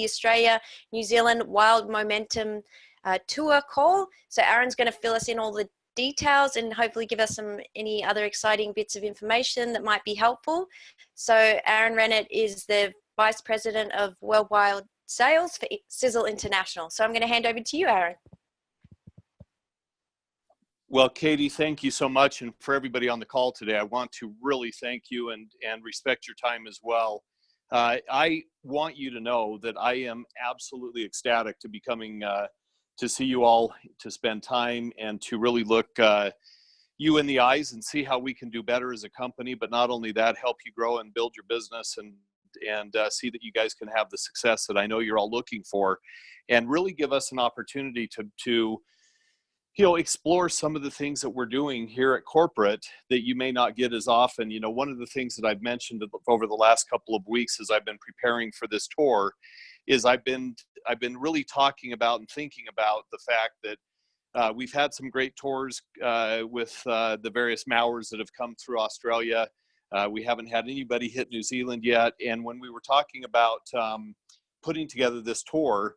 Australia, New Zealand Wild Momentum tour call. So Aaron's going to fill us in all the details and hopefully give us any other exciting bits of information that might be helpful. So Aaron Rennert is the Vice President of Worldwide Sales for Sizzle International. So I'm going to hand over to you, Aaron. Well, Katie, thank you so much. And for everybody on the call today, I want to really thank you and respect your time as well. I want you to know that I am absolutely ecstatic to be coming to see you all, to spend time and to really look you in the eyes and see how we can do better as a company. But not only that, help you grow and build your business and see that you guys can have the success that I know you're all looking for, and really give us an opportunity to explore some of the things that we're doing here at corporate that you may not get as often. One of the things that I've mentioned over the last couple of weeks as I've been preparing for this tour is I've been really talking about and thinking about the fact that we've had some great tours with the various Mowers that have come through Australia. We haven't had anybody hit New Zealand yet. And when we were talking about putting together this tour,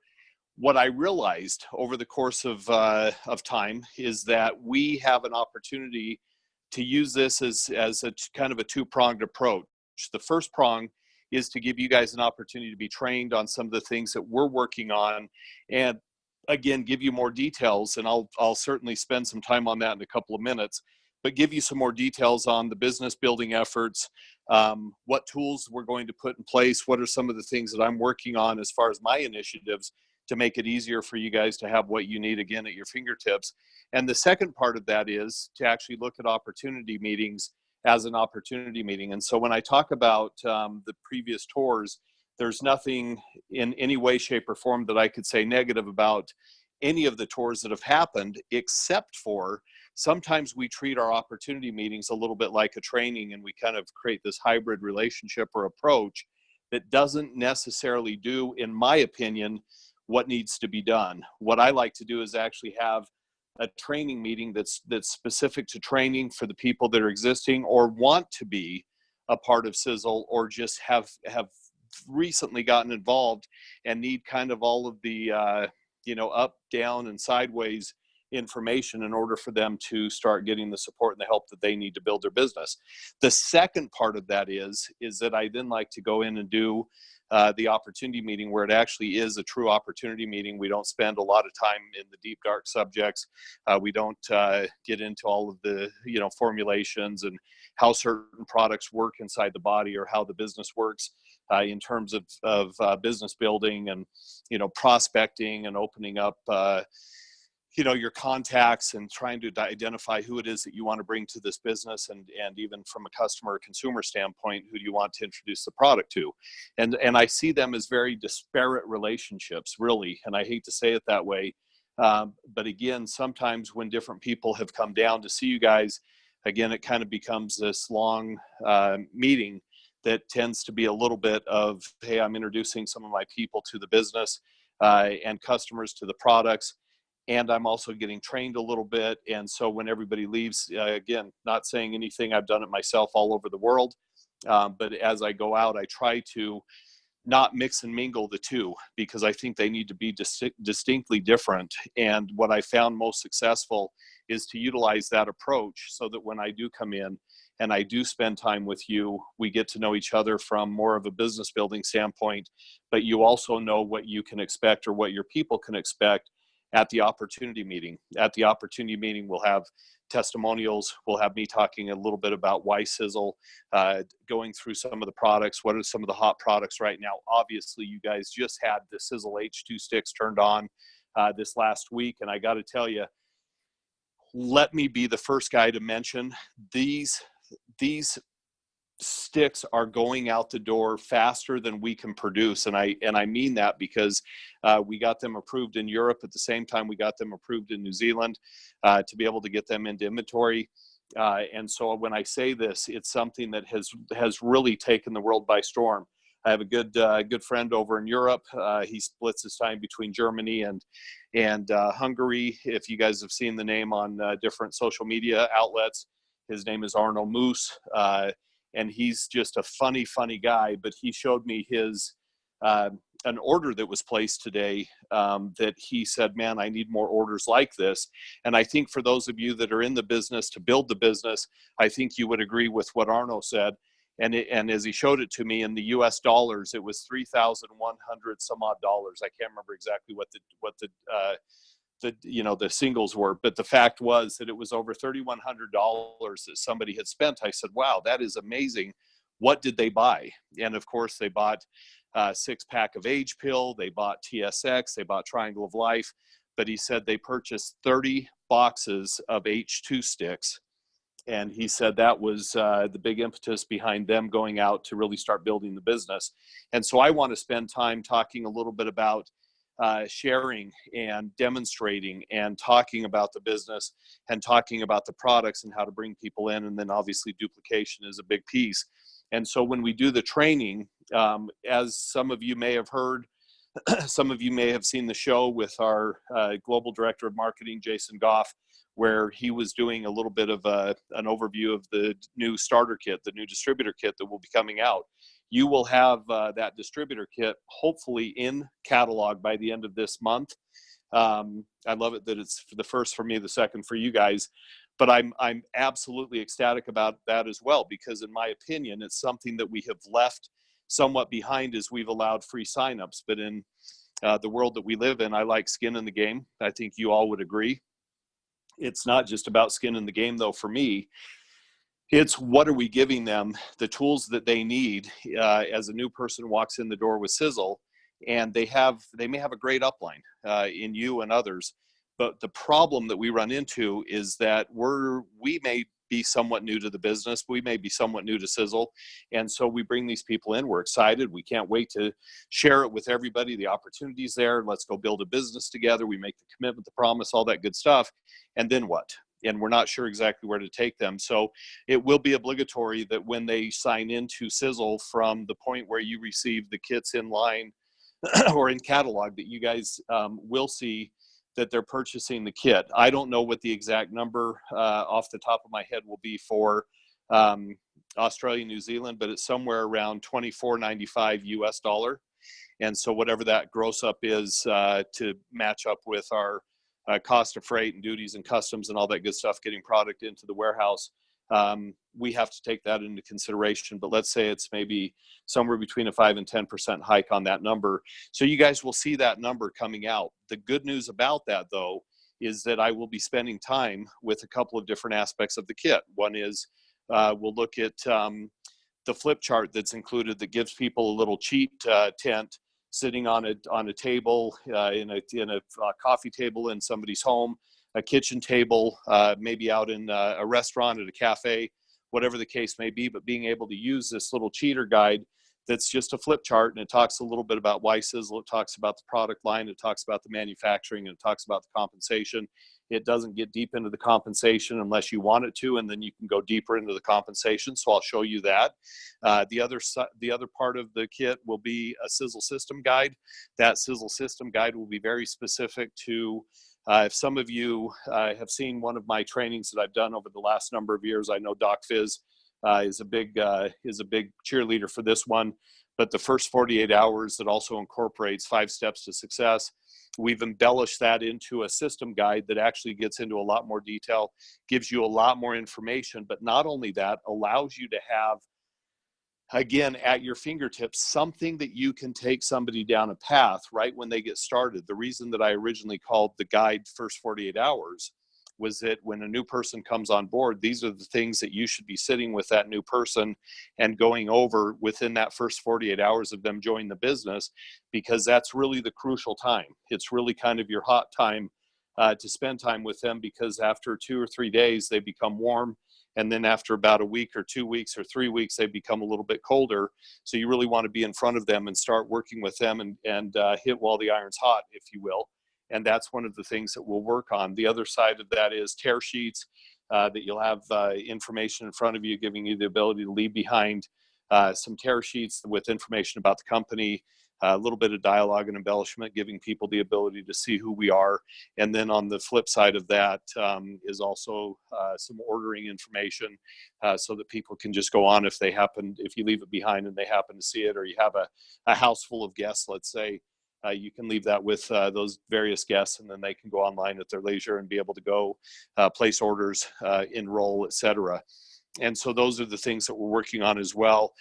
what I realized over the course of time is that we have an opportunity to use this as a kind of a two-pronged approach. The first prong is to give you guys an opportunity to be trained on some of the things that we're working on, and again, give you more details. And I'll certainly spend some time on that in a couple of minutes, but give you some more details on the business building efforts, what tools we're going to put in place, what are some of the things that I'm working on as far as my initiatives to make it easier for you guys to have what you need, again, at your fingertips. And the second part of that is to actually look at opportunity meetings as an opportunity meeting. And so when I talk about the previous tours, there's nothing in any way, shape, or form that I could say negative about any of the tours that have happened, except for sometimes we treat our opportunity meetings a little bit like a training, and we kind of create this hybrid relationship or approach that doesn't necessarily do, in my opinion, what needs to be done. What I like to do is actually have a training meeting that's specific to training for the people that are existing or want to be a part of Sizzle, or just have recently gotten involved and need kind of all of the up, down, and sideways information in order for them to start getting the support and the help that they need to build their business. The second part of that is that I then like to go in and do the opportunity meeting, where it actually is a true opportunity meeting. We don't spend a lot of time in the deep, dark subjects. We don't get into all of the formulations and how certain products work inside the body, or how the business works in terms of business building and prospecting and opening up your contacts and trying to identify who it is that you want to bring to this business, and even from a customer or consumer standpoint, who do you want to introduce the product to. And I see them as very disparate relationships, really, and I hate to say it that way. But again, sometimes when different people have come down to see you guys, again, it kind of becomes this long meeting that tends to be a little bit of, hey, I'm introducing some of my people to the business and customers to the products. And I'm also getting trained a little bit. And so when everybody leaves, again, not saying anything, I've done it myself all over the world. But as I go out, I try to not mix and mingle the two, because I think they need to be distinctly different. And what I found most successful is to utilize that approach, so that when I do come in and I do spend time with you, we get to know each other from more of a business building standpoint, but you also know what you can expect, or what your people can expect at the opportunity meeting. At the opportunity meeting, we'll have testimonials. We'll have me talking a little bit about why Sizzle, going through some of the products. What are some of the hot products right now? Obviously, you guys just had the Sizzle H2 sticks turned on this last week. And I got to tell you, let me be the first guy to mention these sticks are going out the door faster than we can produce. And I mean that because we got them approved in Europe at the same time we got them approved in New Zealand to be able to get them into inventory. And so when I say this, it's something that has really taken the world by storm. I have a good friend over in Europe. He splits his time between Germany and Hungary. If you guys have seen the name on different social media outlets, his name is Arno Moose. And he's just a funny guy, but he showed me his an order that was placed today that he said, man, I need more orders like this. And I think for those of you that are in the business to build the business, I think you would agree with what Arno said. And as he showed it to me in the US dollars, it was 3,100 some odd dollars. I can't remember exactly what the singles were, but the fact was that it was over $3,100 that somebody had spent. I said, wow, that is amazing. What did they buy? And of course they bought a 6-pack of Age Pill, they bought TSX, they bought Triangle of Life, but he said they purchased 30 boxes of H2 sticks. And he said that was the big impetus behind them going out to really start building the business. And so I want to spend time talking a little bit about sharing and demonstrating and talking about the business and talking about the products and how to bring people in. And then obviously duplication is a big piece. And so when we do the training, as some of you may have heard, some of you may have seen the show with our global director of marketing, Jason Goff, where he was doing a little bit of an overview of the new starter kit, the new distributor kit that will be coming out. You will have that distributor kit hopefully in catalog by the end of this month. I love it that it's the first for me, the second for you guys. But I'm absolutely ecstatic about that as well, because in my opinion, it's something that we have left somewhat behind as we've allowed free signups. But in the world that we live in, I like skin in the game. I think you all would agree. It's not just about skin in the game, though, for me. It's what are we giving them, the tools that they need as a new person walks in the door with Sizzle, and they may have a great upline in you and others. But the problem that we run into is that we may be somewhat new to the business. We may be somewhat new to Sizzle. And so we bring these people in. We're excited. We can't wait to share it with everybody. The opportunity's there. Let's go build a business together. We make the commitment, the promise, all that good stuff. And then what? And we're not sure exactly where to take them. So it will be obligatory that when they sign into Sizzle, from the point where you receive the kits in line or in catalog, that you guys will see that they're purchasing the kit. I don't know what the exact number off the top of my head will be for Australia, New Zealand, but it's somewhere around $24.95 US dollar. And so whatever that gross up is to match up with our cost of freight and duties and customs and all that good stuff, getting product into the warehouse, we have to take that into consideration. But let's say it's maybe somewhere between a 5 and 10% hike on that number. So you guys will see that number coming out. The good news about that, though, is that I will be spending time with a couple of different aspects of the kit. One is we'll look at the flip chart that's included that gives people a little cheat tent sitting on a table, in a coffee table in somebody's home, a kitchen table, maybe out in a restaurant, at a cafe, whatever the case may be. But being able to use this little cheater guide that's just a flip chart, and it talks a little bit about why Sizzle, it talks about the product line, it talks about the manufacturing, and it talks about the compensation. It doesn't get deep into the compensation unless you want it to, and then you can go deeper into the compensation. So I'll show you that. The other part of the kit will be a Sizzle system guide. That Sizzle system guide will be very specific to, if some of you have seen one of my trainings that I've done over the last number of years, I know Doc Fizz is a big cheerleader for this one. But the first 48 hours, that also incorporates 5 steps to success. We've embellished that into a system guide that actually gets into a lot more detail, gives you a lot more information, but not only that, allows you to have, again, at your fingertips, something that you can take somebody down a path right when they get started. The reason that I originally called the guide First 48 Hours was that when a new person comes on board, these are the things that you should be sitting with that new person and going over within that first 48 hours of them joining the business, because that's really the crucial time. It's really kind of your hot time to spend time with them, because after 2 or 3 days, they become warm. And then after about a week or 2 weeks or 3 weeks, they become a little bit colder. So you really want to be in front of them and start working with them and hit while the iron's hot, if you will. And that's one of the things that we'll work on. The other side of that is tear sheets, that you'll have information in front of you, giving you the ability to leave behind some tear sheets with information about the company, a little bit of dialogue and embellishment, giving people the ability to see who we are. And then on the flip side of that is also some ordering information so that people can just go on if you leave it behind and they happen to see it, or you have a house full of guests, let's say, you can leave that with those various guests, and then they can go online at their leisure and be able to go place orders, enroll, etc. And so those are the things that we're working on as well.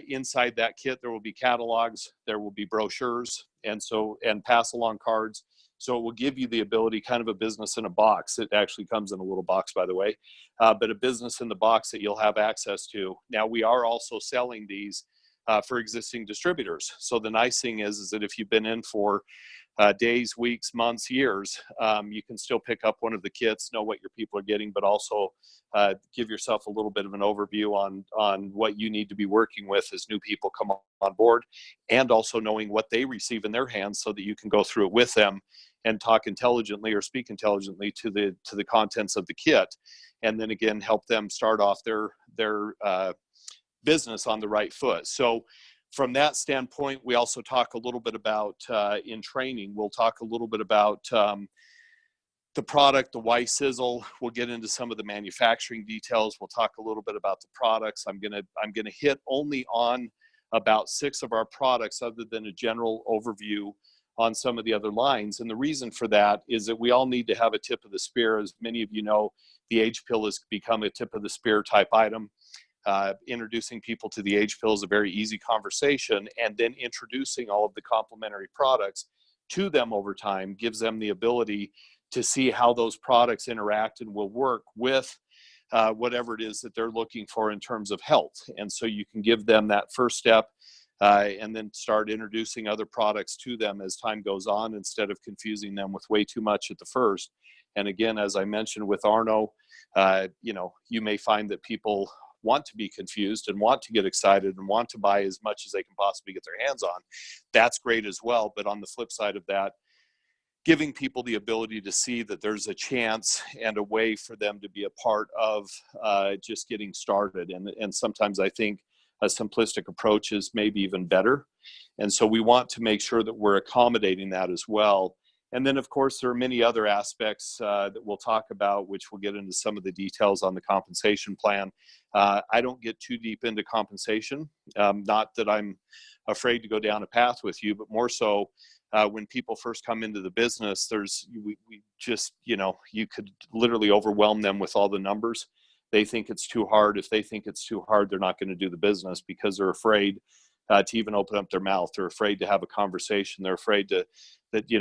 Inside that kit, there will be catalogs, there will be brochures, and pass along cards. So it will give you the ability, kind of a business in a box. It actually comes in a little box, by the way, but a business in the box that you'll have access to. Now, we are also selling these for existing distributors. So the nice thing is that if you've been in for days, weeks, months, years, you can still pick up one of the kits, know what your people are getting, but also give yourself a little bit of an overview on what you need to be working with as new people come on board, and also knowing what they receive in their hands so that you can go through it with them and talk intelligently or speak intelligently to the contents of the kit, and then again help them start off their business on the right foot. So from that standpoint, we also talk a little bit about in training, we'll talk a little bit about the product, the Y Sizzle. We'll get into some of the manufacturing details. We'll talk a little bit about the products. I'm gonna hit only on about 6 of our products, other than a general overview on some of the other lines. And the reason for that is that we all need to have a tip of the spear. As many of you know, the age pill has become a tip of the spear type item. Introducing people to the age pill is a very easy conversation, and then introducing all of the complementary products to them over time gives them the ability to see how those products interact and will work with whatever it is that they're looking for in terms of health. And so you can give them that first step and then start introducing other products to them as time goes on, instead of confusing them with way too much at the first. And again, as I mentioned with Arno, you may find that people want to be confused and want to get excited and want to buy as much as they can possibly get their hands on. That's great as well. But on the flip side of that, giving people the ability to see that there's a chance and a way for them to be a part of just getting started. And sometimes I think a simplistic approach is maybe even better. And so we want to make sure that we're accommodating that as well. And then, of course, there are many other aspects that we'll talk about, which we'll get into some of the details on the compensation plan. I don't get too deep into compensation, not that I'm afraid to go down a path with you, but more so when people first come into the business, we just, you could literally overwhelm them with all the numbers. They think it's too hard. If they think it's too hard, they're not going to do the business because they're afraid to even open up their mouth. They're afraid to have a conversation. They're afraid that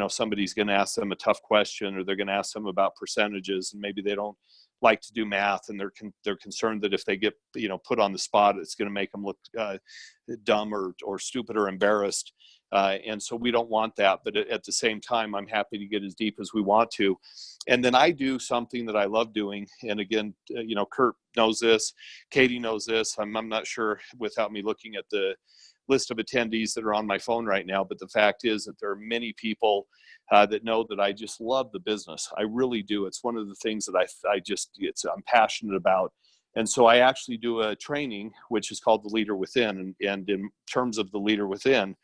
somebody's going to ask them a tough question, or they're going to ask them about percentages, and maybe they don't like to do math, and they're concerned that if they get put on the spot, it's going to make them look dumb or stupid or embarrassed. And so we don't want that. But at the same time, I'm happy to get as deep as we want to. And then I do something that I love doing. And again, Kurt knows this, Katie knows this. I'm not sure without me looking at the list of attendees that are on my phone right now, but the fact is that there are many people that know that I just love the business. I really do. It's one of the things that I'm passionate about. And so I actually do a training, which is called the Leader Within. And in terms of the Leader Within,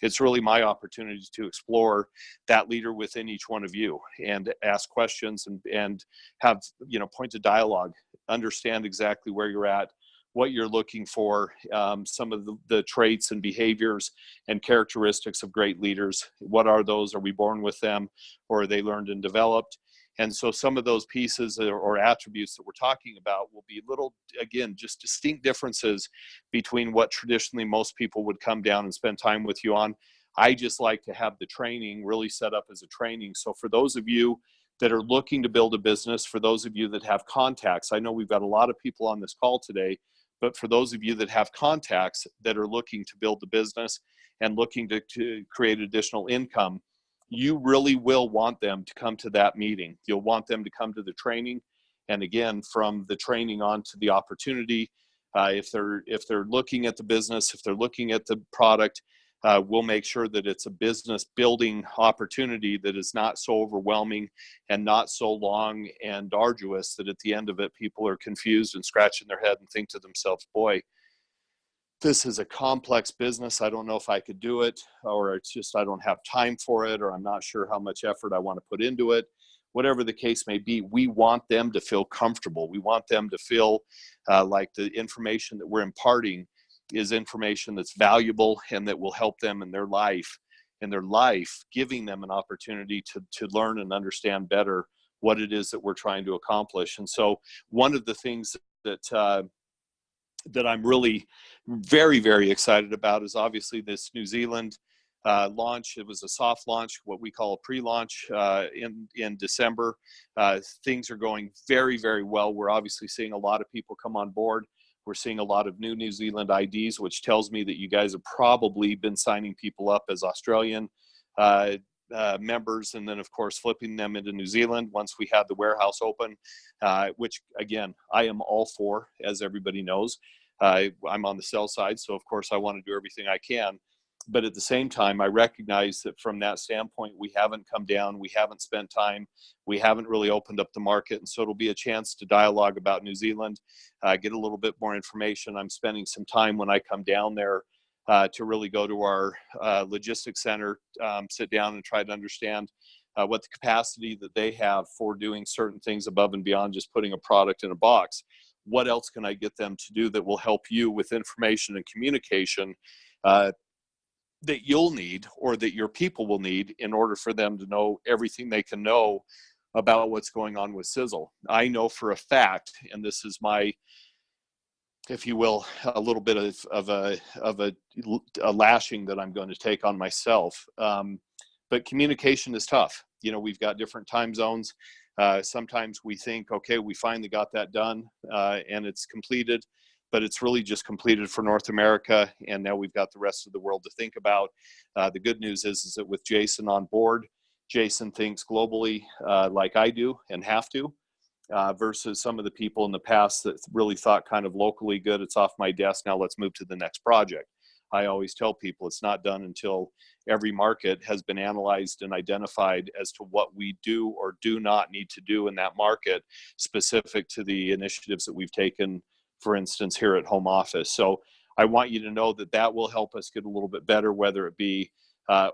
it's really my opportunity to explore that leader within each one of you and ask questions and have, points of dialogue, understand exactly where you're at, what you're looking for, some of the traits and behaviors and characteristics of great leaders. What are those? Are we born with them, or are they learned and developed? And so some of those pieces or attributes that we're talking about will be just distinct differences between what traditionally most people would come down and spend time with you on. I just like to have the training really set up as a training. So for those of you that are looking to build a business, for those of you that have contacts, I know we've got a lot of people on this call today, but for those of you that have contacts that are looking to build the business and looking to create additional income, you really will want them to come to that meeting. You'll want them to come to the training. And again, from the training on to the opportunity, if they're looking at the business, if they're looking at the product, we'll make sure that it's a business building opportunity that is not so overwhelming and not so long and arduous that at the end of it, people are confused and scratching their head and think to themselves, boy, this is a complex business. I don't know if I could do it, or it's just I don't have time for it, or I'm not sure how much effort I want to put into it. Whatever the case may be, we want them to feel comfortable. We want them to feel like the information that we're imparting is information that's valuable and that will help them in their life, giving them an opportunity to learn and understand better what it is that we're trying to accomplish. And so one of the things that I'm really very, very excited about is obviously this New Zealand launch. It was a soft launch, what we call a pre-launch in December. Things are going very, very well. We're obviously seeing a lot of people come on board. We're seeing a lot of New Zealand IDs, which tells me that you guys have probably been signing people up as Australian members, and then of course flipping them into New Zealand once we had the warehouse open, which again I am all for, as everybody knows. I'm on the sell side, so of course I want to do everything I can, but at the same time I recognize that from that standpoint we haven't come down, we haven't spent time, we haven't really opened up the market, and so it'll be a chance to dialogue about New Zealand, get a little bit more information. I'm spending some time when I come down there to really go to our logistics center, sit down and try to understand what the capacity that they have for doing certain things above and beyond just putting a product in a box. What else can I get them to do that will help you with information and communication that you'll need, or that your people will need, in order for them to know everything they can know about what's going on with Sizzle. I know for a fact, and this is my, if you will, a little bit of a lashing that I'm going to take on myself. But communication is tough. You know, we've got different time zones. Sometimes we think, okay, we finally got that done and it's completed, but it's really just completed for North America. And now we've got the rest of the world to think about. The good news is that with Jason on board, Jason thinks globally like I do and have to. Versus some of the people in the past that really thought kind of locally, good, it's off my desk, now let's move to the next project. I always tell people it's not done until every market has been analyzed and identified as to what we do or do not need to do in that market, specific to the initiatives that we've taken, for instance, here at home office. So I want you to know that that will help us get a little bit better, whether it be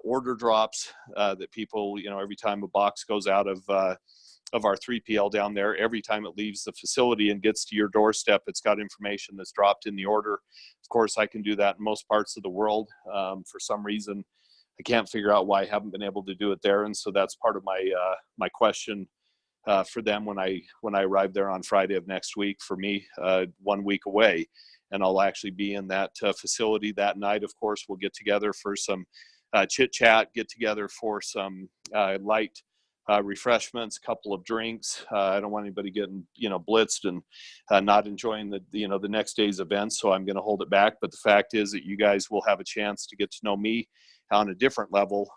order drops that people, you know, every time a box goes out of our 3PL down there, every time it leaves the facility and gets to your doorstep, it's got information that's dropped in the order. Of course, I can do that in most parts of the world. For some reason, I can't figure out why I haven't been able to do it there. And so that's part of my my question for them when I arrive there on Friday of next week. For me, 1 week away, and I'll actually be in that facility that night. Of course, we'll get together for some chit chat, get together for some light refreshments, a couple of drinks. I don't want anybody getting, you know, blitzed and not enjoying the, you know, the next day's event. So I'm going to hold it back. But the fact is that you guys will have a chance to get to know me on a different level,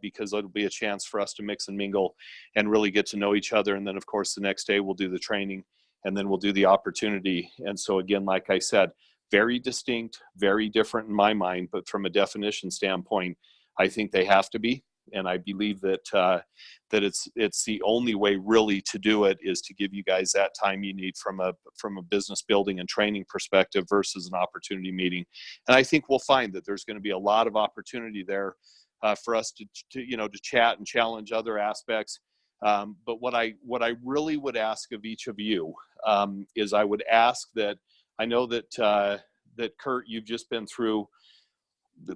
because it'll be a chance for us to mix and mingle and really get to know each other. And then of course the next day we'll do the training, and then we'll do the opportunity. And so again, like I said, very distinct, very different in my mind, but from a definition standpoint, I think they have to be. And I believe that that it's the only way really to do it, is to give you guys that time you need from a business building and training perspective versus an opportunity meeting. And I think we'll find that there's going to be a lot of opportunity there for us to you know, to chat and challenge other aspects. But what I really would ask of each of you is I would ask that, I know that that Kurt, you've just been through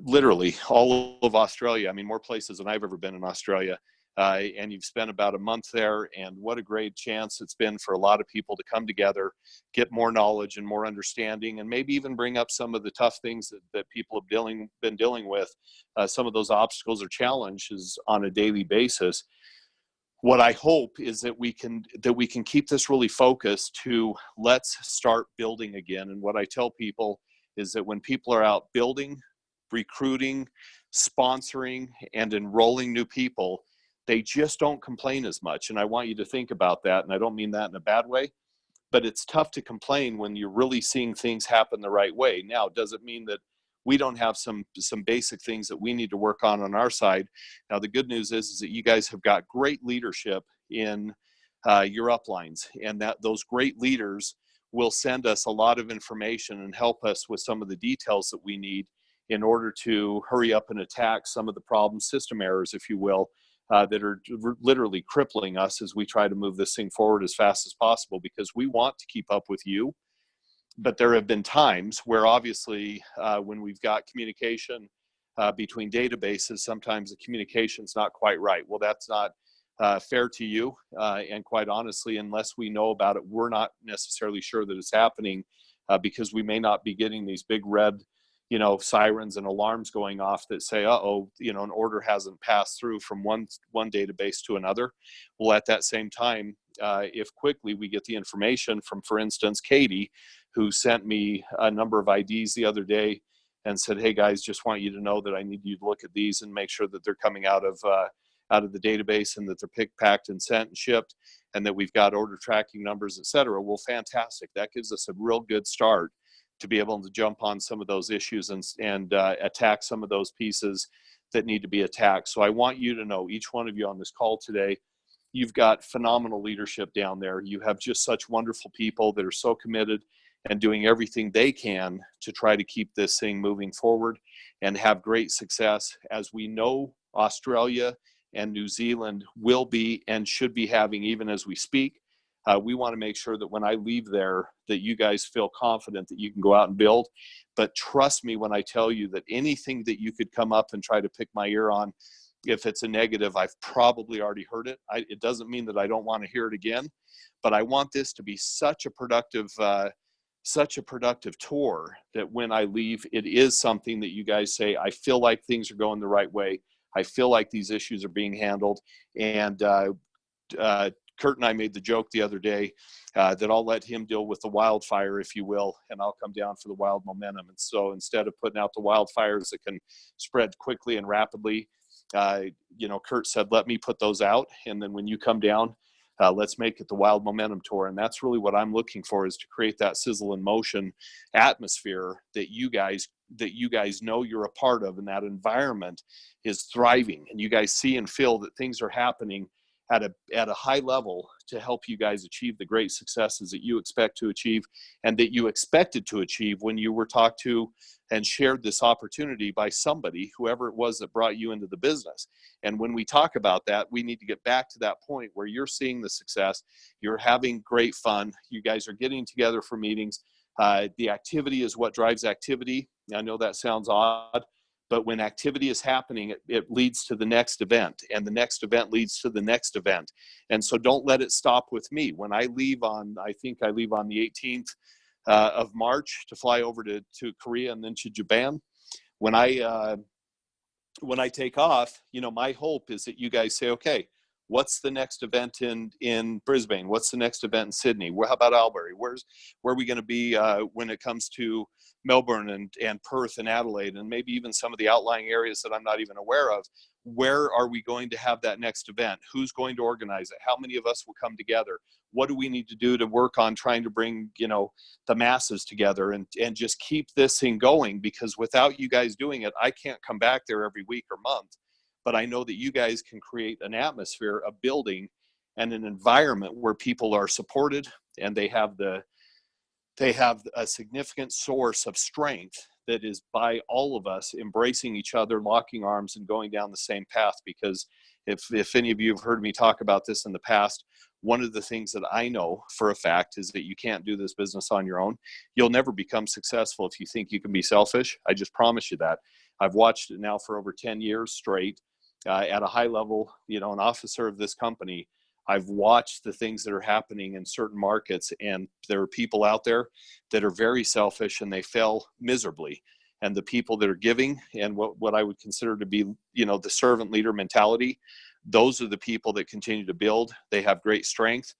literally all of Australia. I mean, more places than I've ever been in Australia. And you've spent about a month there, and what a great chance it's been for a lot of people to come together, get more knowledge and more understanding, and maybe even bring up some of the tough things that people have been dealing with, some of those obstacles or challenges on a daily basis. What I hope is that we can keep this really focused to let's start building again. And what I tell people is that when people are out building, recruiting, sponsoring, and enrolling new people, they just don't complain as much. And I want you to think about that. And I don't mean that in a bad way, but it's tough to complain when you're really seeing things happen the right way. Now, does it mean that we don't have some basic things that we need to work on our side? Now, the good news is that you guys have got great leadership in your uplines, and that those great leaders will send us a lot of information and help us with some of the details that we need in order to hurry up and attack some of the problem system errors, if you will, that are literally crippling us as we try to move this thing forward as fast as possible, because we want to keep up with you. But there have been times where obviously when we've got communication between databases, sometimes the communication's not quite right. Well, that's not fair to you. And quite honestly, unless we know about it, we're not necessarily sure that it's happening because we may not be getting these big red, sirens and alarms going off that say, uh-oh, an order hasn't passed through from one database to another. Well, at that same time, if quickly we get the information from, for instance, Katie, who sent me a number of IDs the other day and said, hey guys, just want you to know that I need you to look at these and make sure that they're coming out of the database and that they're picked, packed, and sent and shipped, and that we've got order tracking numbers, et cetera. Well, fantastic. That gives us a real good start to be able to jump on some of those issues and attack some of those pieces that need to be attacked. So I want you to know, each one of you on this call today, you've got phenomenal leadership down there. You have just such wonderful people that are so committed and doing everything they can to try to keep this thing moving forward and have great success. As we know, Australia and New Zealand will be and should be having, even as we speak. We want to make sure that when I leave there, that you guys feel confident that you can go out and build. But trust me when I tell you that anything that you could come up and try to pick my ear on, if it's a negative, I've probably already heard it. It doesn't mean that I don't want to hear it again, but I want this to be such a productive tour that when I leave, it is something that you guys say, I feel like things are going the right way. I feel like these issues are being handled. And Kurt and I made the joke the other day that I'll let him deal with the wildfire, if you will, and I'll come down for the wild momentum. And so instead of putting out the wildfires that can spread quickly and rapidly, Kurt said, let me put those out. And then when you come down, let's make it the wild momentum tour. And that's really what I'm looking for, is to create that sizzle and motion atmosphere that you guys know you're a part of, and that environment is thriving, and you guys see and feel that things are happening at a high level to help you guys achieve the great successes that you expect to achieve and that you expected to achieve when you were talked to and shared this opportunity by somebody, whoever it was that brought you into the business. And when we talk about that, we need to get back to that point where you're seeing the success, you're having great fun, you guys are getting together for meetings. The activity is what drives activity. I know that sounds odd, but when activity is happening, it leads to the next event, and the next event leads to the next event. And so don't let it stop with me. When I leave I think I leave on the 18th of March to fly over to Korea and then to Japan. When I take off, my hope is that you guys say, okay, what's the next event in Brisbane? What's the next event in Sydney? How about Albury? Where are we going to be when it comes to Melbourne and Perth and Adelaide, and maybe even some of the outlying areas that I'm not even aware of? Where are we going to have that next event? Who's going to organize it? How many of us will come together? What do we need to do to work on trying to bring, the masses together and just keep this thing going? Because without you guys doing it, I can't come back there every week or month. But I know that you guys can create an atmosphere, a building, and an environment where people are supported, and they have a significant source of strength that is by all of us embracing each other, locking arms, and going down the same path. Because if any of you have heard me talk about this in the past, one of the things that I know for a fact is that you can't do this business on your own. You'll never become successful if you think you can be selfish. I just promise you that. I've watched it now for over 10 years straight at a high level, an officer of this company. I've watched the things that are happening in certain markets, and there are people out there that are very selfish and they fail miserably. And the people that are giving and what I would consider to be, the servant leader mentality, those are the people that continue to build. They have great strength.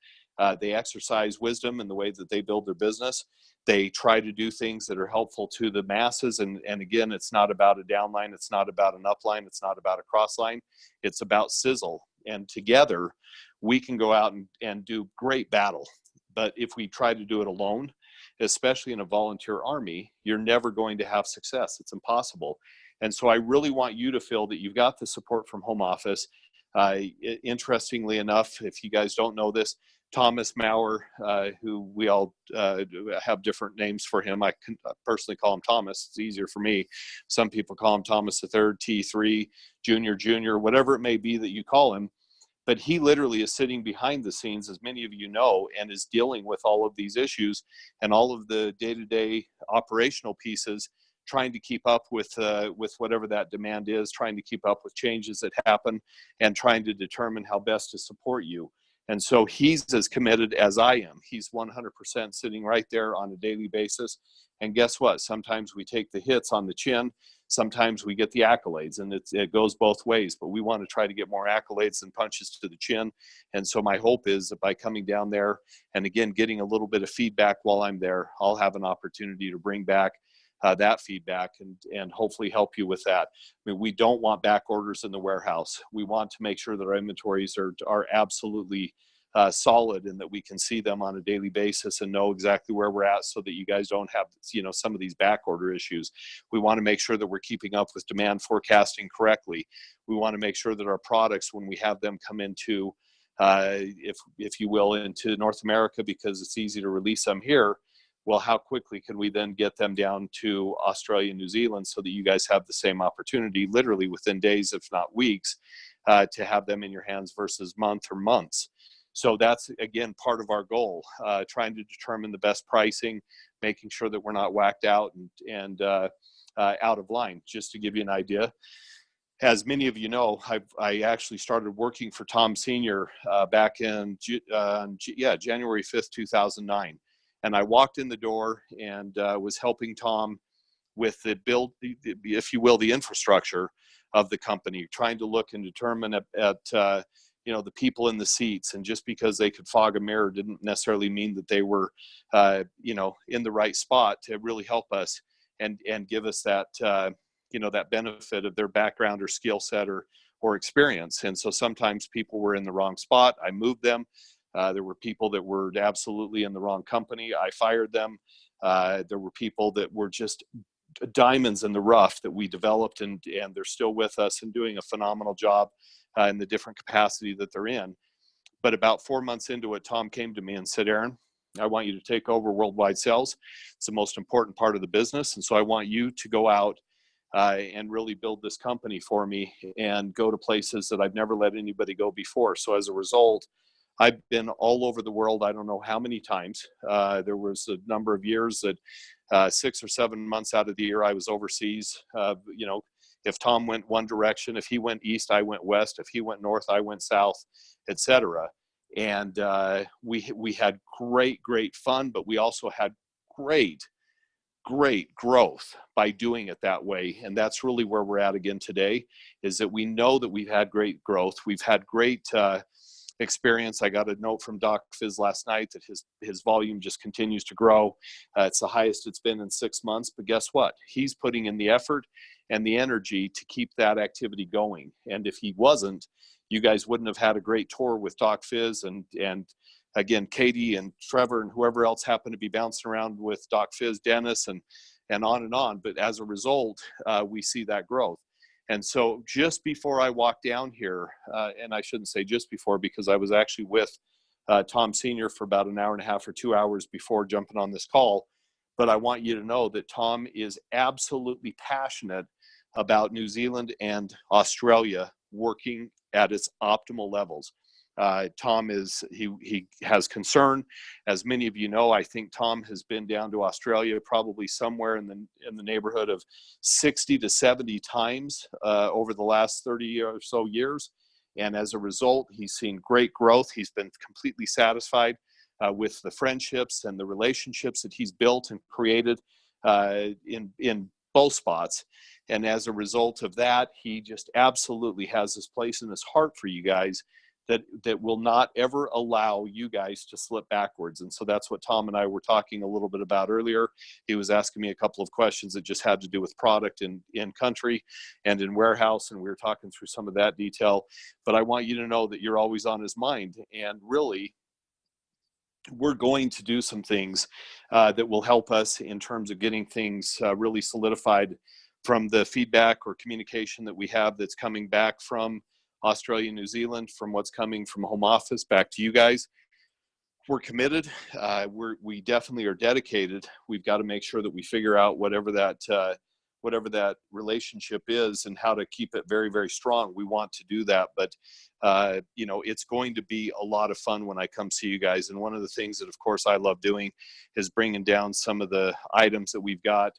They exercise wisdom in the way that they build their business. They try to do things that are helpful to the masses. And again, it's not about a downline. It's not about an upline. It's not about a crossline. It's about sizzle. And together, we can go out and do great battle. But if we try to do it alone, especially in a volunteer army, you're never going to have success. It's impossible. And so I really want you to feel that you've got the support from home office. Interestingly enough, if you guys don't know this, Thomas Maurer, who we all have different names for him. I can personally call him Thomas. It's easier for me. Some people call him Thomas III, T3, Junior, whatever it may be that you call him. But he literally is sitting behind the scenes, as many of you know, and is dealing with all of these issues and all of the day-to-day operational pieces, trying to keep up with whatever that demand is, trying to keep up with changes that happen, and trying to determine how best to support you. And so he's as committed as I am. He's 100% sitting right there on a daily basis. And guess what? Sometimes we take the hits on the chin. Sometimes we get the accolades, and it goes both ways. But we want to try to get more accolades than punches to the chin. And so my hope is that by coming down there and, again, getting a little bit of feedback while I'm there, I'll have an opportunity to bring back that feedback and hopefully help you with that. I mean, we don't want back orders in the warehouse. We want to make sure that our inventories are absolutely solid and that we can see them on a daily basis and know exactly where we're at, so that you guys don't have, some of these back order issues. We want to make sure that we're keeping up with demand forecasting correctly. We want to make sure that our products, when we have them come into, if you will, into North America, because it's easy to release them here, well, how quickly can we then get them down to Australia and New Zealand, so that you guys have the same opportunity, literally within days, if not weeks, to have them in your hands versus month or months. So that's, again, part of our goal, trying to determine the best pricing, making sure that we're not whacked out and out of line. Just to give you an idea, as many of you know, I actually started working for Tom Sr. Back in January 5th, 2009. And I walked in the door and was helping Tom with the build, if you will, the infrastructure of the company, trying to look and determine at the people in the seats. And just because they could fog a mirror didn't necessarily mean that they were, in the right spot to really help us and give us that, that benefit of their background or skill set or experience. And so sometimes people were in the wrong spot. I moved them. There were people that were absolutely in the wrong company. I fired them. There were people that were just diamonds in the rough that we developed, and they're still with us and doing a phenomenal job in the different capacity that they're in. But about 4 months into it, Tom came to me and said, "Aaron, I want you to take over worldwide sales. It's the most important part of the business. And so I want you to go out and really build this company for me and go to places that I've never let anybody go before." So as a result, I've been all over the world. I don't know how many times. There was a number of years that 6 or 7 months out of the year I was overseas. If Tom went one direction, if he went east, I went west. If he went north, I went south, etc. And we had great fun, but we also had great growth by doing it that way. And that's really where we're at again today, is that we know that we've had great growth. We've had great experience. I got a note from Doc Fizz last night that his volume just continues to grow. It's the highest it's been in 6 months, but guess what? He's putting in the effort and the energy to keep that activity going. And if he wasn't, you guys wouldn't have had a great tour with Doc Fizz and again, Katie and Trevor and whoever else happened to be bouncing around with Doc Fizz, Dennis, and on and on. But as a result, we see that growth. And so just before I walked down here, and I shouldn't say just before, because I was actually with Tom Sr. for about an hour and a half or 2 hours before jumping on this call. But I want you to know that Tom is absolutely passionate about New Zealand and Australia working at its optimal levels. Tom he has concern. As many of you know, I think Tom has been down to Australia probably somewhere in the neighborhood of 60 to 70 times over the last 30 or so years. And as a result, he's seen great growth. He's been completely satisfied with the friendships and the relationships that he's built and created in both spots. And as a result of that, he just absolutely has this place in his heart for you guys that will not ever allow you guys to slip backwards. And so that's what Tom and I were talking a little bit about earlier. He was asking me a couple of questions that just had to do with product in country and in warehouse, and we were talking through some of that detail. But I want you to know that you're always on his mind. And really, we're going to do some things that will help us in terms of getting things really solidified from the feedback or communication that we have that's coming back from Australia, New Zealand, from what's coming from home office back to you guys. we're committed. We definitely are dedicated. We've got to make sure that we figure out whatever that relationship is and how to keep it very, very strong. We want to do that, but you know, it's going to be a lot of fun when I come see you guys. And one of the things that, of course, I love doing is bringing down some of the items that we've got,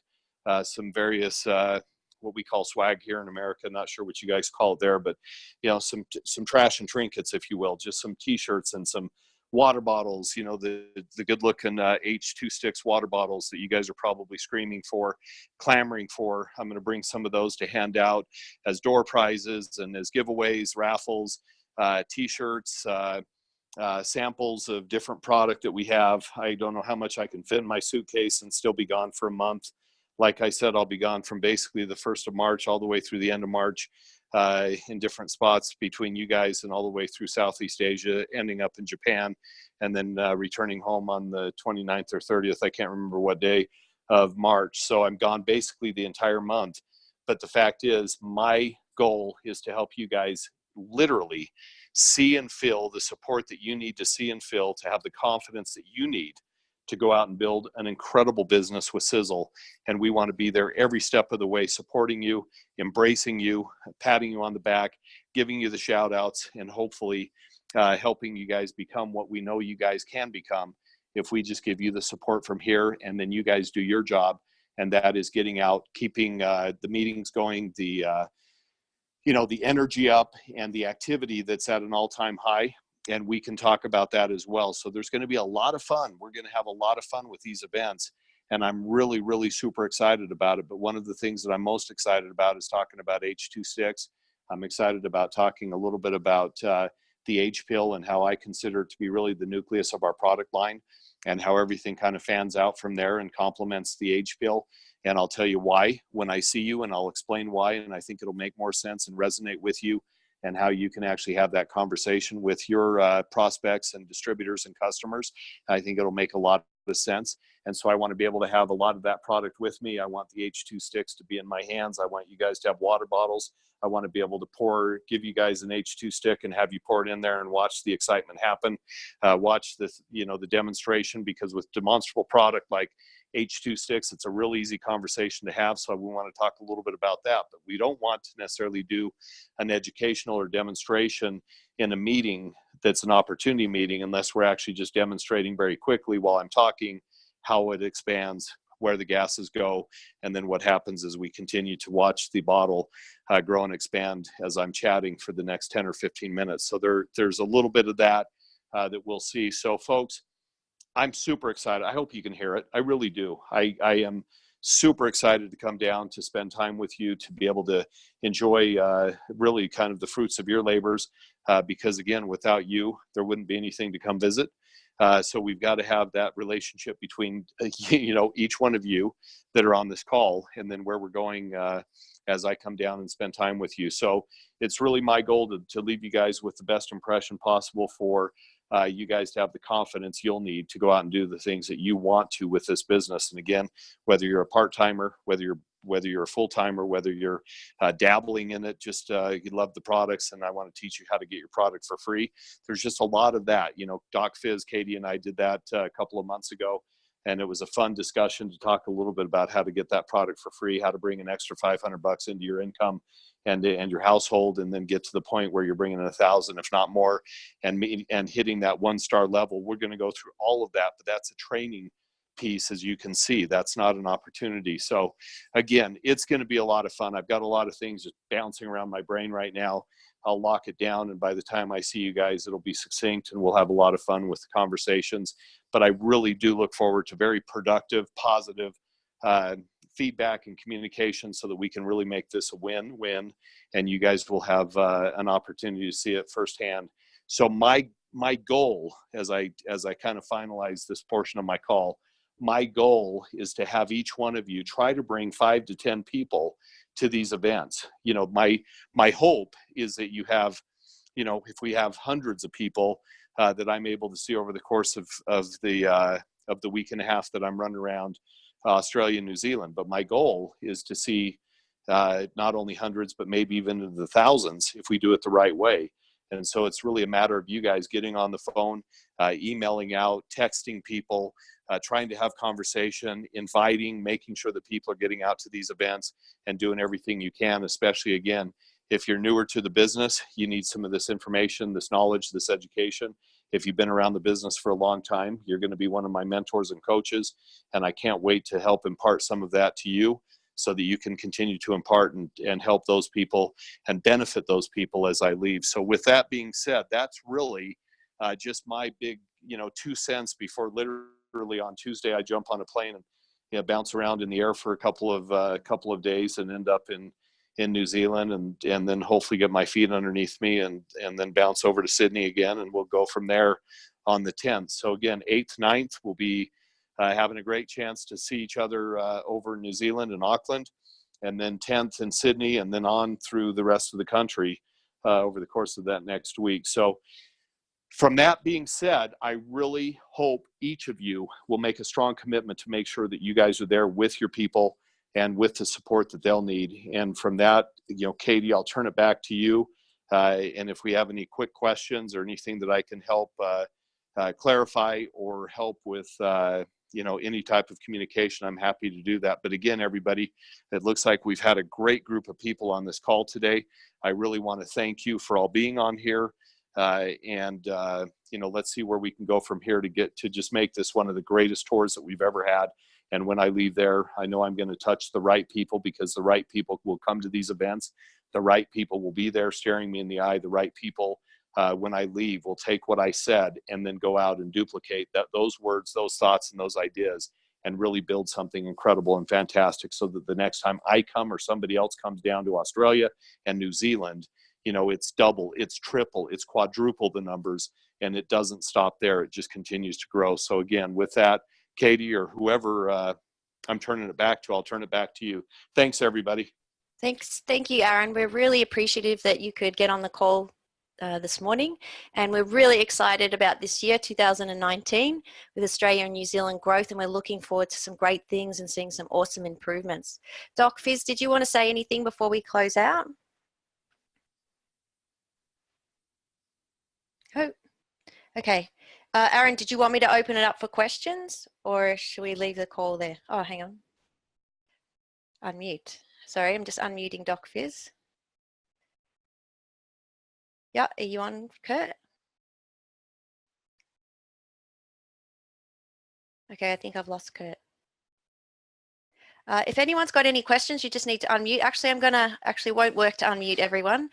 some various what we call swag here in America. Not sure what you guys call it there, but you know, some trash and trinkets, if you will, just some T-shirts and some water bottles, you know, the good looking H2 Sticks water bottles that you guys are probably screaming for, clamoring for. I'm going to bring some of those to hand out as door prizes and as giveaways, raffles, T-shirts, samples of different product that we have. I don't know how much I can fit in my suitcase and still be gone for a month. Like I said, I'll be gone from basically the 1st of March all the way through the end of March, in different spots between you guys and all the way through Southeast Asia, ending up in Japan, and then returning home on the 29th or 30th. I can't remember what day of March. So I'm gone basically the entire month. But the fact is, my goal is to help you guys literally see and feel the support that you need to see and feel to have the confidence that you need to go out and build an incredible business with Sizzle. And we want to be there every step of the way, supporting you, embracing you, patting you on the back, giving you the shout outs, and hopefully helping you guys become what we know you guys can become if we just give you the support from here, and then you guys do your job. And that is getting out, keeping the meetings going, the you know, the energy up, and the activity that's at an all-time high. And we can talk about that as well. So there's going to be a lot of fun. We're going to have a lot of fun with these events, and I'm really, really super excited about it. But one of the things that I'm most excited about is talking about H2 Sticks. I'm excited about talking a little bit about the H pill and how I consider it to be really the nucleus of our product line, and how everything kind of fans out from there and complements the H pill. And I'll tell you why when I see you, and I'll explain why. And I think it'll make more sense and resonate with you, and how you can actually have that conversation with your prospects and distributors and customers. I think it'll make a lot of sense. And so I want to be able to have a lot of that product with me. I want the H2 Sticks to be in my hands. I want you guys to have water bottles. I want to be able to give you guys an H2 stick and have you pour it in there and watch the excitement happen. Watch this, you know, the demonstration, because with demonstrable product like H2 Sticks, it's a real easy conversation to have. So we want to talk a little bit about that, but we don't want to necessarily do an educational or demonstration in a meeting that's an opportunity meeting, unless we're actually just demonstrating very quickly while I'm talking how it expands, where the gases go, and then what happens as we continue to watch the bottle grow and expand as I'm chatting for the next 10 or 15 minutes. So there's a little bit of that that we'll see. So folks, I'm super excited. I hope you can hear it. I really do. I am super excited to come down to spend time with you, to be able to enjoy really kind of the fruits of your labors, because again, without you, there wouldn't be anything to come visit. So we've got to have that relationship between, you know, each one of you that are on this call, and then where we're going as I come down and spend time with you. So it's really my goal to leave you guys with the best impression possible for you guys to have the confidence you'll need to go out and do the things that you want to with this business. And again, whether you're a part-timer, whether you're a full-timer, whether you're dabbling in it, just you love the products and I want to teach you how to get your product for free. There's just a lot of that. You know, Doc Fizz, Katie and I did that a couple of months ago, and it was a fun discussion to talk a little bit about how to get that product for free, how to bring an extra $500 into your income and your household, and then get to the point where you're bringing in 1,000, if not more, and hitting that 1-star level. We're going to go through all of that, but that's a training piece, as you can see. That's not an opportunity. So again, it's going to be a lot of fun. I've got a lot of things just bouncing around my brain right now. I'll lock it down, and by the time I see you guys, it'll be succinct, and we'll have a lot of fun with the conversations. But I really do look forward to very productive, positive feedback and communication, so that we can really make this a win-win, and you guys will have an opportunity to see it firsthand. So my goal, as I kind of finalize this portion of my call, my goal is to have each one of you try to bring 5 to 10 people to these events. You know, my hope is that you have, you know, if we have hundreds of people that I'm able to see over the course of the week and a half that I'm running around Australia and New Zealand. But my goal is to see not only hundreds, but maybe even into the thousands if we do it the right way. And so it's really a matter of you guys getting on the phone, emailing out, texting people, trying to have conversation, inviting, making sure that people are getting out to these events and doing everything you can, especially, again, if you're newer to the business, you need some of this information, this knowledge, this education. If you've been around the business for a long time, you're going to be one of my mentors and coaches, and I can't wait to help impart some of that to you so that you can continue to impart and help those people and benefit those people as I leave. So with that being said, that's really just my big, 2 cents before literally on Tuesday I jump on a plane and bounce around in the air for a couple of days and end up in New Zealand and then hopefully get my feet underneath me and then bounce over to Sydney again, and we'll go from there on the 10th. So again, 8th, 9th, we'll be having a great chance to see each other over in New Zealand and Auckland, and then 10th in Sydney, and then on through the rest of the country over the course of that next week. So from that being said, I really hope each of you will make a strong commitment to make sure that you guys are there with your people and with the support that they'll need. And from that, Katie, I'll turn it back to you. And if we have any quick questions or anything that I can help clarify or help with, any type of communication, I'm happy to do that. But again, everybody, it looks like we've had a great group of people on this call today. I really want to thank you for all being on here. Let's see where we can go from here to just make this one of the greatest tours that we've ever had. And when I leave there, I know I'm going to touch the right people, because the right people will come to these events. The right people will be there staring me in the eye. The right people, when I leave, will take what I said and then go out and duplicate those words, those thoughts, and those ideas, and really build something incredible and fantastic, so that the next time I come or somebody else comes down to Australia and New Zealand, it's double, it's triple, it's quadruple the numbers, and it doesn't stop there. It just continues to grow. So again, with that, Katie or whoever I'm turning it back to, I'll turn it back to you. Thanks, everybody. Thank you, Aaron. We're really appreciative that you could get on the call this morning, and we're really excited about this year, 2019, with Australia and New Zealand growth, and we're looking forward to some great things and seeing some awesome improvements. Doc Fizz, did you want to say anything before we close out? Oh, okay. Aaron, did you want me to open it up for questions, or should we leave the call there? Oh, hang on. Unmute. Sorry, I'm just unmuting Doc Fizz. Yeah, are you on, Kurt? Okay, I think I've lost Kurt. If anyone's got any questions, you just need to unmute. Actually, won't work to unmute everyone.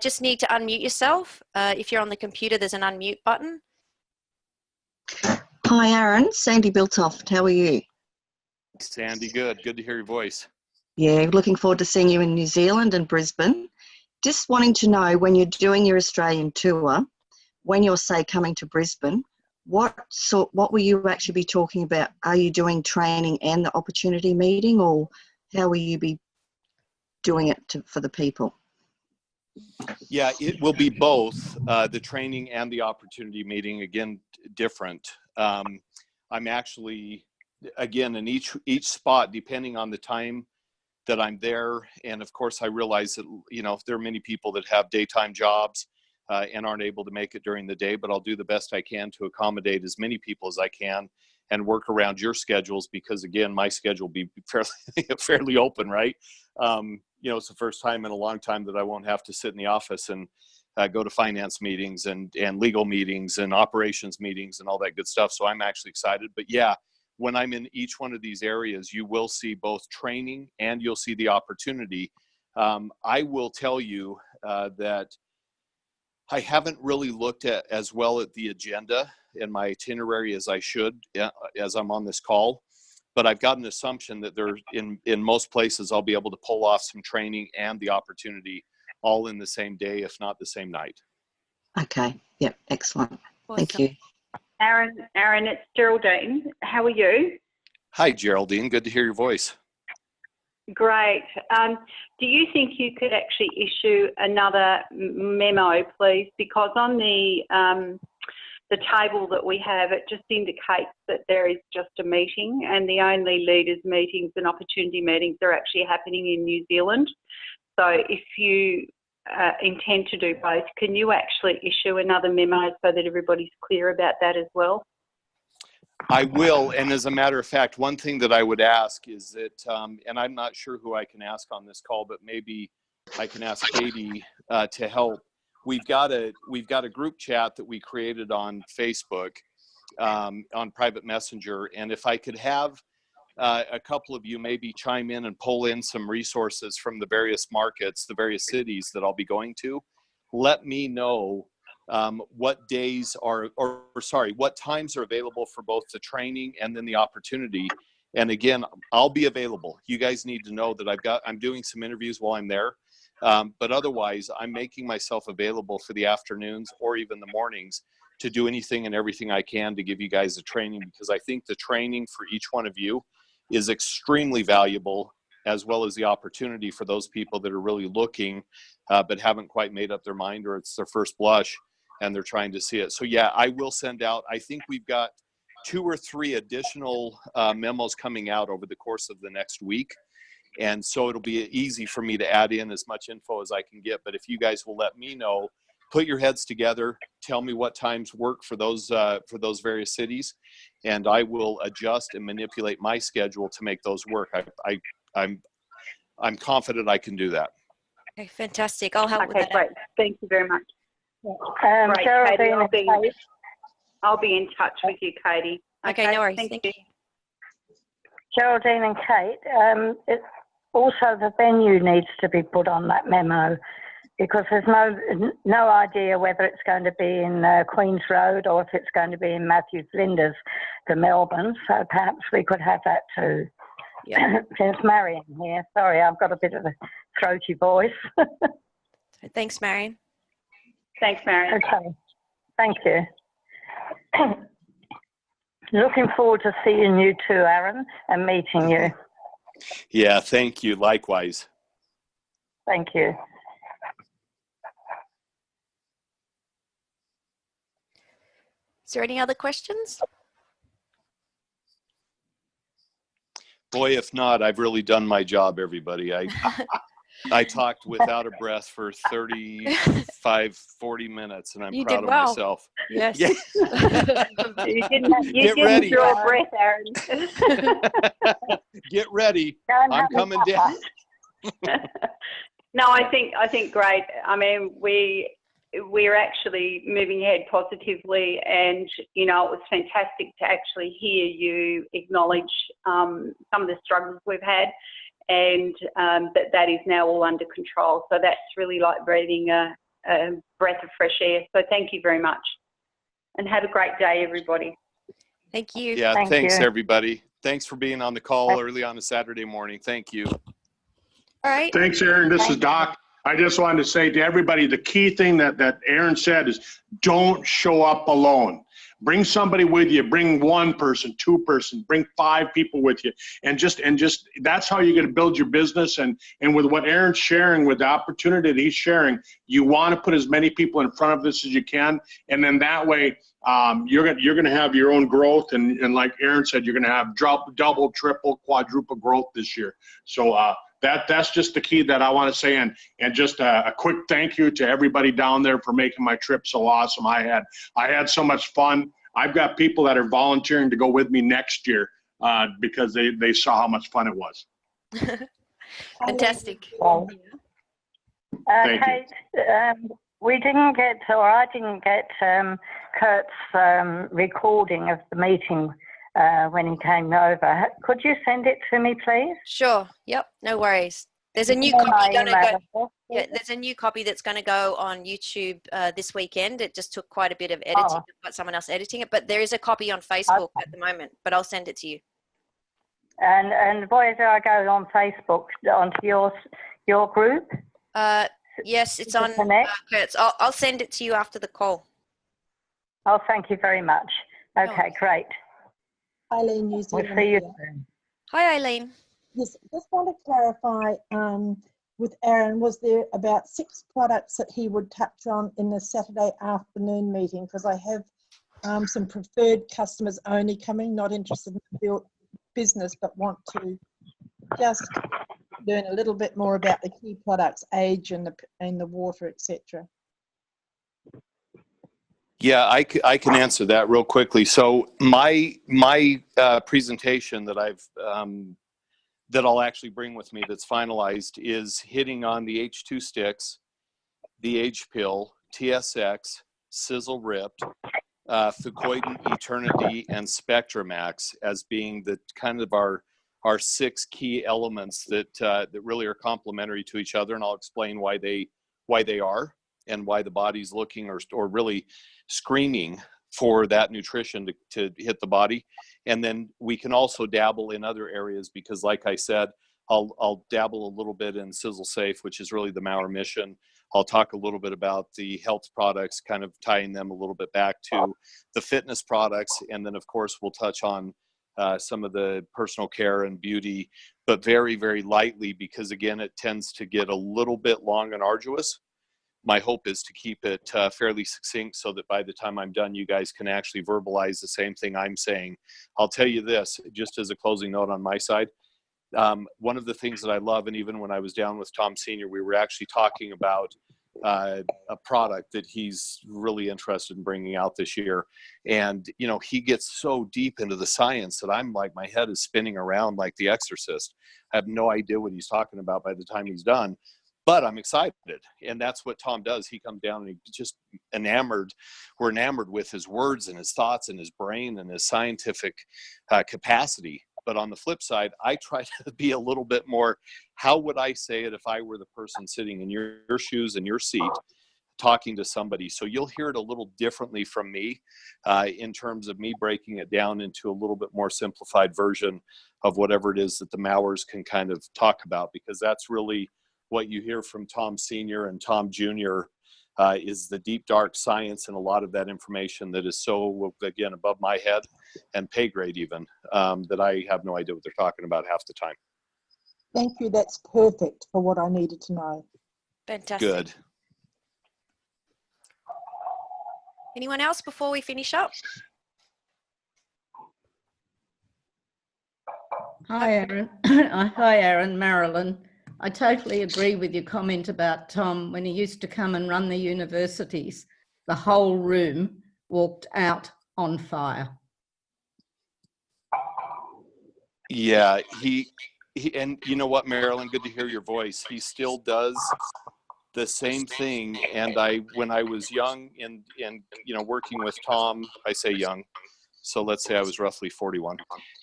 Just need to unmute yourself. If you're on the computer, there's an unmute button. Hi, Aaron. Sandy Biltoft. How are you? Sandy, good. Good to hear your voice. Yeah, looking forward to seeing you in New Zealand and Brisbane. Just wanting to know, when you're doing your Australian tour, when you're, say, coming to Brisbane, what will you actually be talking about? Are you doing training and the opportunity meeting, or how will you be doing it for the people? Yeah, it will be both, the training and the opportunity meeting, again, different. I'm actually, again, in each spot, depending on the time that I'm there. And of course, I realize that, there are many people that have daytime jobs and aren't able to make it during the day, but I'll do the best I can to accommodate as many people as I can and work around your schedules, because again, my schedule will be fairly open, right? It's the first time in a long time that I won't have to sit in the office and go to finance meetings and legal meetings and operations meetings and all that good stuff. So I'm actually excited. But yeah, when I'm in each one of these areas, you will see both training and you'll see the opportunity. I will tell you that I haven't really looked at as well at the agenda and my itinerary as I should as I'm on this call. But I've got an assumption that there, in most places, I'll be able to pull off some training and the opportunity all in the same day, if not the same night. Okay. Yep. Excellent. Awesome. Thank you. Aaron, it's Geraldine. How are you? Hi, Geraldine. Good to hear your voice. Great. Do you think you could actually issue another memo, please? Because on the table that we have, it just indicates that there is just a meeting, and the only leaders meetings and opportunity meetings are actually happening in New Zealand. So if you intend to do both, can you actually issue another memo so that everybody's clear about that as well? I will, and as a matter of fact, one thing that I would ask is that, and I'm not sure who I can ask on this call, but maybe I can ask Katie to help. We've got a group chat that we created on Facebook, on private messenger, and if I could have a couple of you maybe chime in and pull in some resources from the various markets, the various cities that I'll be going to, let me know what days are, or sorry, what times are available for both the training and then the opportunity. And again, I'll be available. You guys need to know that I'm doing some interviews while I'm there. But otherwise, I'm making myself available for the afternoons or even the mornings to do anything and everything I can to give you guys the training, because I think the training for each one of you is extremely valuable, as well as the opportunity for those people that are really looking but haven't quite made up their mind, or it's their first blush and they're trying to see it. So yeah, I will send out, I think we've got 2 or 3 additional memos coming out over the course of the next week. And so it'll be easy for me to add in as much info as I can get. But if you guys will let me know, put your heads together, tell me what times work for those various cities, and I will adjust and manipulate my schedule to make those work. I'm confident I can do that. Okay, fantastic. I'll help with that. Great. Thank you very much. Great, Katie, I'll be in touch with you, Katie. Okay, no worries. Thank you. Geraldine and Kate, it's also the venue needs to be put on that memo, because there's no idea whether it's going to be in Queen's Road or if it's going to be in Matthews Flinders for Melbourne. So perhaps we could have that too. Yeah. There's Marion here. Sorry, I've got a bit of a throaty voice. Thanks, Marion. Thanks, Marion. Okay. Thank you. Looking forward to seeing you too, Aaron, and meeting you. Yeah, thank you. Likewise. Thank you. Is there any other questions? Boy, if not, I've really done my job, everybody. I talked without a breath for 35, 40 minutes, and I'm proud of myself. Yes. Yeah. You didn't draw a breath, Aaron. Get ready. I'm coming down. No, I think great. I mean, we're actually moving ahead positively, and it was fantastic to actually hear you acknowledge some of the struggles we've had, and that is now all under control. So that's really like breathing a breath of fresh air. So thank you very much, and have a great day, everybody. Thank you. Yeah, thanks you. everybody. Thanks for being on the call early on a Saturday morning. Thank you. All right. Thanks, Aaron. This is Doc. I just wanted to say to everybody, the key thing that Aaron said is don't show up alone. Bring somebody with you. Bring 1 person, 2 person, bring 5 people with you. And just that's how you're going to build your business. And with what Aaron's sharing, with the opportunity that he's sharing, you want to put as many people in front of this as you can. And then that way, you're going to have your own growth. And like Aaron said, you're going to have double, triple, quadruple growth this year. So, that's just the key that I want to say, and just a quick thank you to everybody down there for making my trip so awesome. I had so much fun. I've got people that are volunteering to go with me next year because they saw how much fun it was. Fantastic. Kate, we didn't get, or I didn't get Kurt's recording of the meeting when he came over. Could you send it to me, please? Sure. Yep. No worries. There's a new copy there's a new copy that's going to go on YouTube this weekend. It just took quite a bit of editing. I've got someone else editing it, but there is a copy on Facebook at the moment, but I'll send it to you. And where do I go on Facebook? Onto your group? Yes, it's on Kurt's. I'll send it to you after the call. Oh, thank you very much. Okay, great. Eileen, New Zealand. We'll see you soon. Hi, Eileen. Yes, just want to clarify with Aaron, was there about 6 products that he would touch on in the Saturday afternoon meeting? Because I have some preferred customers only coming, not interested in the business, but want to just learn a little bit more about the key products, age and the water, etc. Yeah, I can answer that real quickly. So my presentation that that I'll actually bring with me that's finalized is hitting on the H2 sticks, the Age Pill, TSX, Sizzle Ripped, Fucoidant Eternity, and Spectramax as being the kind of our 6 key elements that really are complementary to each other, and I'll explain why they are and why the body's looking or really screaming for that nutrition to hit the body. And then we can also dabble in other areas because, like I said, I'll dabble a little bit in Sizzle Safe, which is really the Maurer mission. I'll talk a little bit about the health products, kind of tying them a little bit back to the fitness products. And then, of course, we'll touch on some of the personal care and beauty, but very, very lightly because, again, it tends to get a little bit long and arduous. My hope is to keep it fairly succinct so that by the time I'm done, you guys can actually verbalize the same thing I'm saying. I'll tell you this, just as a closing note on my side. One of the things that I love, and even when I was down with Tom Sr., we were actually talking about a product that he's really interested in bringing out this year. And, you know, he gets so deep into the science that I'm like, my head is spinning around like The Exorcist. I have no idea what he's talking about by the time he's done. But I'm excited, and that's what Tom does. He comes down and he just we're enamored with his words and his thoughts and his brain and his scientific capacity. But on the flip side, I try to be a little bit more, how would I say it if I were the person sitting in your shoes in your seat talking to somebody? So you'll hear it a little differently from me in terms of me breaking it down into a little bit more simplified version of whatever it is that the Maurers can kind of talk about, because that's really what you hear from Tom Sr. and Tom Jr. Is the deep, dark science and a lot of that information that is so, again, above my head and pay grade even, that I have no idea what they're talking about half the time. Thank you. That's perfect for what I needed to know. Fantastic. Good. Anyone else before we finish up? Hi, Aaron. Hi, Aaron. Marilyn. I totally agree with your comment about Tom. When he used to come and run the universities, the whole room walked out on fire. Yeah, he and you know what, Marilyn, good to hear your voice. He still does the same thing. And when I was young and you know, working with Tom, I say young, so let's say I was roughly 41.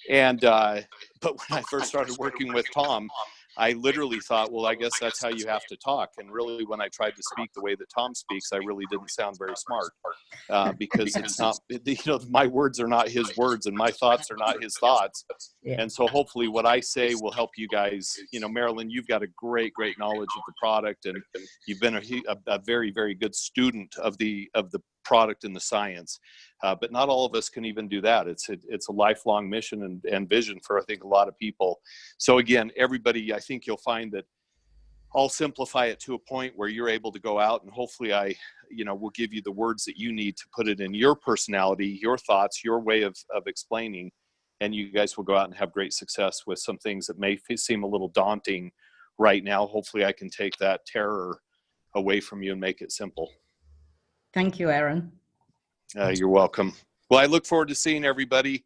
And but when I first started working with Tom, I literally thought, well, I guess that's how you have to talk. And really, when I tried to speak the way that Tom speaks, I really didn't sound very smart because it's not, you know, my words are not his words and my thoughts are not his thoughts. Yeah. And so hopefully what I say will help you guys. You know, Marilyn, you've got a great knowledge of the product, and you've been a very, very good student of the product and the science. But not all of us can even do that. It's a lifelong mission and vision for, I think, a lot of people. So again, everybody, I think you'll find that I'll simplify it to a point where you're able to go out and hopefully I, you know, will give you the words that you need to put it in your personality, your thoughts, your way of explaining, and you guys will go out and have great success with some things that may seem a little daunting right now. Hopefully I can take that terror away from you and make it simple. Thank you, Aaron. You're welcome. Well, I look forward to seeing everybody.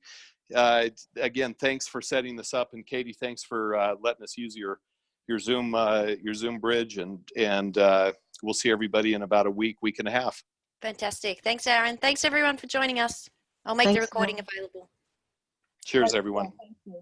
Again, thanks for setting this up, and Katie, thanks for letting us use your Zoom bridge, and we'll see everybody in about a week and a half. Fantastic. Thanks, Aaron. Thanks, everyone, for joining us. I'll make the recording available. Cheers, everyone. Thank you.